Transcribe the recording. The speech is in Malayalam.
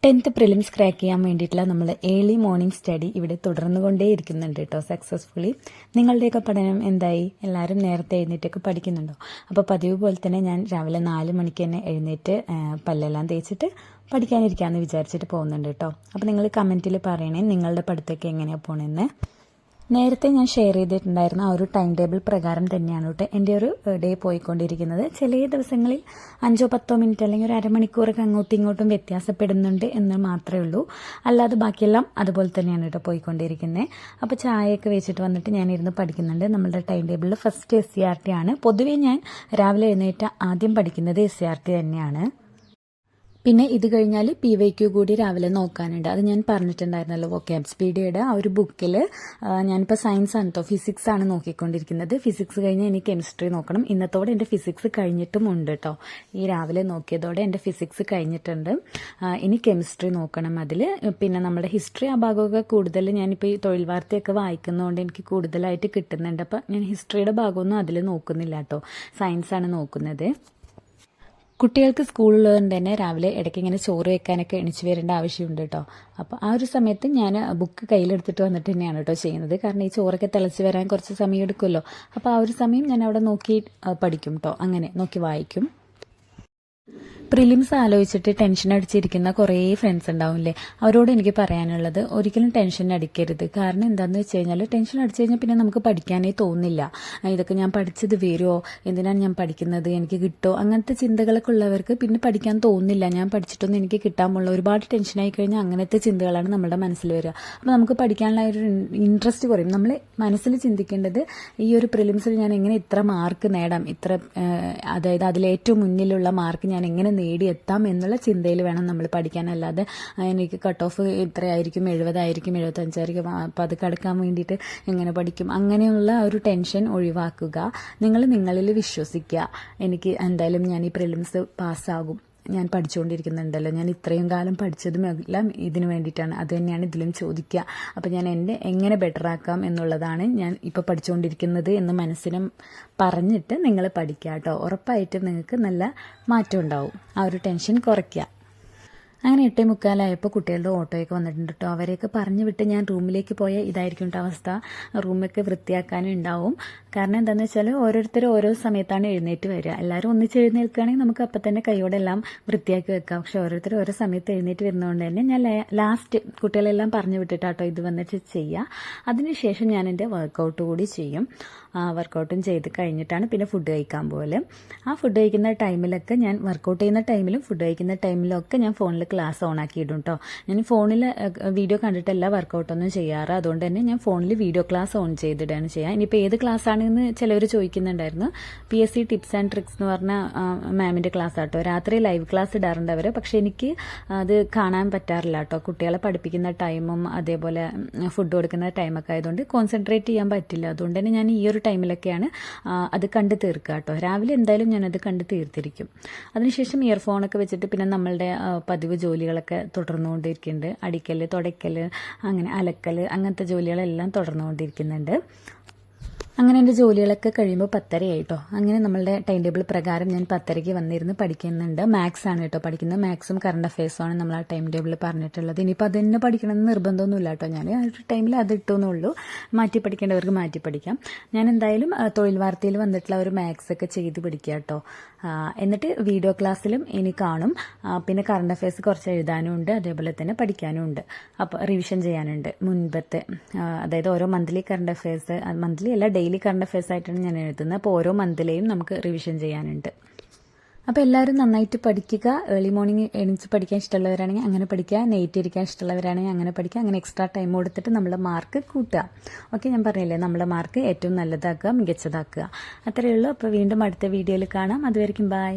10th പ്രിലിംസ് ക്രാക്ക് ചെയ്യാൻ വേണ്ടിയിട്ടുള്ള നമ്മൾ ഏർലി മോർണിംഗ് സ്റ്റഡി ഇവിടെ തുടർന്നുകൊണ്ടേയിരിക്കുന്നുണ്ട് കേട്ടോ സക്സസ്ഫുള്ളി. നിങ്ങളുടെയൊക്കെ പഠനം എന്തായി? എല്ലാവരും നേരത്തെ എഴുന്നേറ്റൊക്കെ പഠിക്കുന്നുണ്ടോ? അപ്പോൾ പതിവ് പോലെ തന്നെ ഞാൻ രാവിലെ 4 മണിക്ക് തന്നെ എഴുന്നേറ്റ് പല്ലെല്ലാം തേച്ചിട്ട് പഠിക്കാനിരിക്കാമെന്ന് വിചാരിച്ചിട്ട് പോകുന്നുണ്ട് കേട്ടോ. അപ്പോൾ നിങ്ങൾ കമൻറ്റിൽ പറയണേ നിങ്ങളുടെ പഠിത്തമൊക്കെ എങ്ങനെയാണ് പോകണമെന്ന്. നേരത്തെ ഞാൻ ഷെയർ ചെയ്തിട്ടുണ്ടായിരുന്ന ആ ഒരു ടൈം ടേബിൾ പ്രകാരം തന്നെയാണ് കേട്ടോ എൻ്റെ ഒരു ഡേ പോയിക്കൊണ്ടിരിക്കുന്നത്. ചില ദിവസങ്ങളിൽ 5-10 മിനിറ്റ് അല്ലെങ്കിൽ ഒരു അരമണിക്കൂറൊക്കെ അങ്ങോട്ടും ഇങ്ങോട്ടും വ്യത്യാസപ്പെടുന്നുണ്ട് എന്ന് മാത്രമേ ഉള്ളൂ. അല്ലാതെ ബാക്കിയെല്ലാം അതുപോലെ തന്നെയാണ് കേട്ടോ പോയിക്കൊണ്ടിരിക്കുന്നത്. അപ്പോൾ ചായയൊക്കെ വെച്ചിട്ട് വന്നിട്ട് ഞാനിരുന്ന് പഠിക്കുന്നുണ്ട്. നമ്മുടെ ടൈം ടേബിളിൽ ഫസ്റ്റ് SCRT ആണ്. പൊതുവേ ഞാൻ രാവിലെ എഴുന്നേറ്റ് ആദ്യം പഠിക്കുന്നത് SCRT തന്നെയാണ്. പിന്നെ ഇത് കഴിഞ്ഞാൽ PYQ കൂടി രാവിലെ നോക്കാനുണ്ട്. അത് ഞാൻ പറഞ്ഞിട്ടുണ്ടായിരുന്നല്ലോ വൊക്കാബ് സ്പീഡിയുടെ ആ ഒരു ബുക്കിൽ. ഞാനിപ്പോൾ സയൻസ് ആണ് കേട്ടോ, ഫിസിക്സ് ആണ് നോക്കിക്കൊണ്ടിരിക്കുന്നത്. ഫിസിക്സ് കഴിഞ്ഞ് എനിക്ക് കെമിസ്ട്രി നോക്കണം. ഇന്നത്തോടെ എൻ്റെ ഫിസിക്സ് കഴിഞ്ഞിട്ടും ഉണ്ട് കേട്ടോ. ഈ രാവിലെ നോക്കിയതോടെ എൻ്റെ ഫിസിക്സ് കഴിഞ്ഞിട്ടുണ്ട്. ഇനി കെമിസ്ട്രി നോക്കണം അതിൽ. പിന്നെ നമ്മുടെ ഹിസ്റ്ററി ആ ഭാഗമൊക്കെ കൂടുതൽ ഞാനിപ്പോൾ ഈ തൊഴിൽ വാർത്തയൊക്കെ വായിക്കുന്നതുകൊണ്ട് എനിക്ക് കൂടുതലായിട്ട് കിട്ടുന്നുണ്ട്. അപ്പം ഞാൻ ഹിസ്റ്ററിയുടെ ഭാഗമൊന്നും അതിൽ നോക്കുന്നില്ല കേട്ടോ, സയൻസാണ് നോക്കുന്നത്. കുട്ടികൾക്ക് സ്കൂളിലുള്ളതുകൊണ്ട് തന്നെ രാവിലെ ഇടയ്ക്ക് ഇങ്ങനെ ചോറ് വെക്കാനൊക്കെ എണിച്ച് വരേണ്ട ആവശ്യമുണ്ട് കേട്ടോ. അപ്പോൾ ആ ഒരു സമയത്ത് ഞാൻ ബുക്ക് കയ്യിലെടുത്തിട്ട് വന്നിട്ട് തന്നെയാണ് കേട്ടോ ചെയ്യുന്നത്. കാരണം ഈ ചോറൊക്കെ തിളച്ച് വരാൻ കുറച്ച് സമയം എടുക്കുമല്ലോ. അപ്പോൾ ആ ഒരു സമയം ഞാൻ അവിടെ നോക്കി പഠിക്കും കേട്ടോ, അങ്ങനെ നോക്കി വായിക്കും. പ്രിലിംസ് ആലോചിച്ചിട്ട് ടെൻഷൻ അടിച്ചിരിക്കുന്ന കുറേ ഫ്രണ്ട്സ് ഉണ്ടാവില്ലേ, അവരോട് എനിക്ക് പറയാനുള്ളത് ഒരിക്കലും ടെൻഷൻ അടിക്കരുത്. കാരണം എന്താണെന്ന് വെച്ച് കഴിഞ്ഞാൽ ടെൻഷൻ അടിച്ചു കഴിഞ്ഞാൽ പിന്നെ നമുക്ക് പഠിക്കാനേ തോന്നില്ല. ഇതൊക്കെ ഞാൻ പഠിച്ചത് വരുമോ, എന്തിനാണ് ഞാൻ പഠിക്കുന്നത്, എനിക്ക് കിട്ടുമോ, അങ്ങനത്തെ ചിന്തകളൊക്കെ ഉള്ളവർക്ക് പിന്നെ പഠിക്കാൻ തോന്നില്ല. ഞാൻ പഠിച്ചിട്ടൊന്നും എനിക്ക് കിട്ടാമുള്ള ഒരുപാട് ടെൻഷനായി കഴിഞ്ഞാൽ അങ്ങനത്തെ ചിന്തകളാണ് നമ്മുടെ മനസ്സിൽ വരിക. അപ്പോൾ നമുക്ക് പഠിക്കാനുള്ള ഒരു ഇൻട്രസ്റ്റ് കുറയും. നമ്മൾ മനസ്സിൽ ചിന്തിക്കേണ്ടത് ഈ ഒരു പ്രിലിംസിൽ ഞാൻ എങ്ങനെ ഇത്ര മാർക്ക് നേടാം, അതായത് അതിലേറ്റവും മുന്നിലുള്ള മാർക്ക് ഞാൻ എങ്ങനെ നേടിയെത്താം എന്നുള്ള ചിന്തയിൽ വേണം നമ്മൾ പഠിക്കാൻ. അല്ലാതെ എനിക്ക് കട്ട് ഓഫ് ഇത്രയായിരിക്കും, 70 75 അപ്പോൾ അത് കടക്കാൻ വേണ്ടിയിട്ട് എങ്ങനെ പഠിക്കും, അങ്ങനെയുള്ള ഒരു ടെൻഷൻ ഒഴിവാക്കുക. നിങ്ങൾ നിങ്ങളിൽ വിശ്വസിക്കുക. എനിക്ക് എന്തായാലും ഞാൻ ഈ പ്രിലിംസ് പാസ്സാകും, ഞാൻ പഠിച്ചുകൊണ്ടിരിക്കുന്നുണ്ടല്ലോ, ഞാൻ ഇത്രയും കാലം പഠിച്ചതും എല്ലാം ഇതിനു വേണ്ടിയിട്ടാണ്. അത് തന്നെയാണ് ഇതിലും ചോദിക്കുക. അപ്പോൾ ഞാൻ എന്നെ എങ്ങനെ ബെറ്ററാക്കാം എന്നുള്ളതാണ് ഞാൻ ഇപ്പോൾ പഠിച്ചുകൊണ്ടിരിക്കുന്നത് എന്ന് മനസ്സിനും പറഞ്ഞിട്ട് നിങ്ങൾ പഠിക്കുക കേട്ടോ. ഉറപ്പായിട്ടും നിങ്ങൾക്ക് നല്ല മാറ്റം ഉണ്ടാവും. ആ ഒരു ടെൻഷൻ കുറയ്ക്കുക. അങ്ങനെ 8:45 കുട്ടികളുടെ ഓട്ടോയൊക്കെ വന്നിട്ടുണ്ട് കേട്ടോ. അവരെയൊക്കെ പറഞ്ഞു വിട്ട് ഞാൻ റൂമിലേക്ക് പോയ ഇതായിരിക്കും കേട്ടോ അവസ്ഥ. റൂമൊക്കെ വൃത്തിയാക്കാനും ഉണ്ടാവും. കാരണം എന്താണെന്ന് വെച്ചാൽ ഓരോരുത്തരും ഓരോ സമയത്താണ് എഴുന്നേറ്റ് വരിക. എല്ലാവരും ഒന്നിച്ച് എഴുന്നേൽക്കുകയാണെങ്കിൽ നമുക്ക് അപ്പം തന്നെ കൈയോടെല്ലാം വൃത്തിയാക്കി വെക്കാം. പക്ഷെ ഓരോരുത്തർ ഓരോ സമയത്ത് എഴുന്നേറ്റ് വരുന്നതുകൊണ്ട് തന്നെ ഞാൻ ലാസ്റ്റ് കുട്ടികളെല്ലാം പറഞ്ഞു വിട്ടിട്ടാട്ടോ ഇത് വന്നിട്ട് ചെയ്യുക. അതിനുശേഷം ഞാൻ എൻ്റെ വർക്കൗട്ട് കൂടി ചെയ്യും. വർക്കൗട്ടും ചെയ്ത് കഴിഞ്ഞിട്ടാണ് പിന്നെ ഫുഡ് കഴിക്കാൻ പോകല്. ആ ഫുഡ് കഴിക്കുന്ന ടൈമിലൊക്കെ ഞാൻ വർക്കൗട്ട് ചെയ്യുന്ന ടൈമിലും ഫുഡ് കഴിക്കുന്ന ടൈമിലൊക്കെ ഞാൻ ഫോണിൽ ക്ലാസ് ഓൺ ആക്കിയിടും കേട്ടോ. ഞാൻ ഫോണിൽ വീഡിയോ കണ്ടിട്ടല്ല വർക്കൗട്ടൊന്നും ചെയ്യാറ്. അതുകൊണ്ട് തന്നെ ഞാൻ ഫോണിൽ വീഡിയോ ക്ലാസ് ഓൺ ചെയ്തിടാണ് ചെയ്യുക. ഇനിയിപ്പോൾ ഏത് ക്ലാസ് ആണെന്ന് ചിലവർ ചോദിക്കുന്നുണ്ടായിരുന്നു. PSC ടിപ്സ് ആൻഡ് ട്രിക്സ് എന്ന് പറഞ്ഞ മാമിൻ്റെ ക്ലാസ് ആട്ടോ. രാത്രി ലൈവ് ക്ലാസ് ഇടാറുണ്ട് അവർ. പക്ഷെ എനിക്ക് അത് കാണാൻ പറ്റാറില്ല കേട്ടോ. കുട്ടികളെ പഠിപ്പിക്കുന്ന ടൈമും അതേപോലെ ഫുഡ് കൊടുക്കുന്ന ടൈമൊക്കെ ആയതുകൊണ്ട് കോൺസെൻട്രേറ്റ് ചെയ്യാൻ പറ്റില്ല. അതുകൊണ്ട് തന്നെ ഞാൻ ഈ ഒരു ടൈമിലൊക്കെയാണ് അത് കണ്ട് തീർക്കുക കേട്ടോ. രാവിലെ എന്തായാലും ഞാനത് കണ്ട് തീർത്തിരിക്കും. അതിനുശേഷം ഇയർഫോണൊക്കെ വെച്ചിട്ട് പിന്നെ നമ്മളുടെ പതിവ് ജോലികളൊക്കെ തുടർന്നുകൊണ്ടിരിക്കുന്നുണ്ട്. അടിക്കൽ, തുടയ്ക്കൽ, അങ്ങനെ അലക്കൽ, അങ്ങനത്തെ ജോലികളെല്ലാം തുടർന്നുകൊണ്ടിരിക്കുന്നുണ്ട്. അങ്ങനെ എൻ്റെ ജോലികളൊക്കെ കഴിയുമ്പോൾ 10:30 ആയിട്ടോ. അങ്ങനെ നമ്മളുടെ ടൈം ടേബിൾ പ്രകാരം ഞാൻ 10:30 വന്നിരുന്ന് പഠിക്കുന്നുണ്ട്. മാത്സ് ആണ് കേട്ടോ പഠിക്കുന്നത്. മാത്സും കറണ്ട് അഫയേഴ്സും ആണ് നമ്മൾ ആ ടൈം ടേബിളിൽ പറഞ്ഞിട്ടുള്ളത്. ഇനിയിപ്പോൾ അത് തന്നെ പഠിക്കണമെന്ന് നിർബന്ധമൊന്നുമില്ല കേട്ടോ. ഞാൻ ആ ഒരു ടൈമിൽ അത് ഇട്ടുമെന്നുള്ളൂ. മാറ്റി പഠിക്കേണ്ടവർക്ക് മാറ്റി പഠിക്കാം. ഞാൻ എന്തായാലും തൊഴിൽ വാർത്തയിൽ വന്നിട്ടുള്ള ഒരു മാത്സ് ഒക്കെ ചെയ്ത് പഠിക്കുക കേട്ടോ. എന്നിട്ട് വീഡിയോ ക്ലാസ്സിലും ഇനി കാണും. പിന്നെ കറണ്ട് അഫയേഴ്സ് കുറച്ച് എഴുതാനും ഉണ്ട്, അതേപോലെ തന്നെ പഠിക്കാനും ഉണ്ട്. അപ്പോൾ റിവിഷൻ ചെയ്യാനുണ്ട് മുൻപത്തെ, അതായത് ഓരോ മന്ത്ലി കറണ്ട് അഫയേഴ്സ്, മന്ത്ലി അല്ല ഡെയിലി കറണ്ട് അഫയേഴ്സ് ആയിട്ടാണ് ഞാൻ എഴുതുന്നത്. അപ്പോൾ ഓരോ മന്തിലെയും നമുക്ക് റിവിഷൻ ചെയ്യാനുണ്ട്. അപ്പോൾ എല്ലാവരും നന്നായിട്ട് പഠിക്കുക. ഏർലി മോർണിംഗ് എണീച്ച് പഠിക്കാൻ ഇഷ്ടമുള്ളവരാണെങ്കിൽ അങ്ങനെ പഠിക്കുക. നൈറ്റ് ഇരിക്കാൻ ഇഷ്ടമുള്ളവരാണെങ്കിൽ അങ്ങനെ പഠിക്കുക. അങ്ങനെ എക്സ്ട്രാ ടൈം കൊടുത്തിട്ട് നമ്മുടെ മാർക്ക് കൂട്ടുക. ഓക്കെ, ഞാൻ പറഞ്ഞില്ലേ, നമ്മുടെ മാർക്ക് ഏറ്റവും നല്ലതാക്കുക, മികച്ചതാക്കുക. അത്രയേ ഉള്ളൂ. അപ്പോൾ വീണ്ടും അടുത്ത വീഡിയോയിൽ കാണാം. അതുവരെയ്ക്കും ബൈ.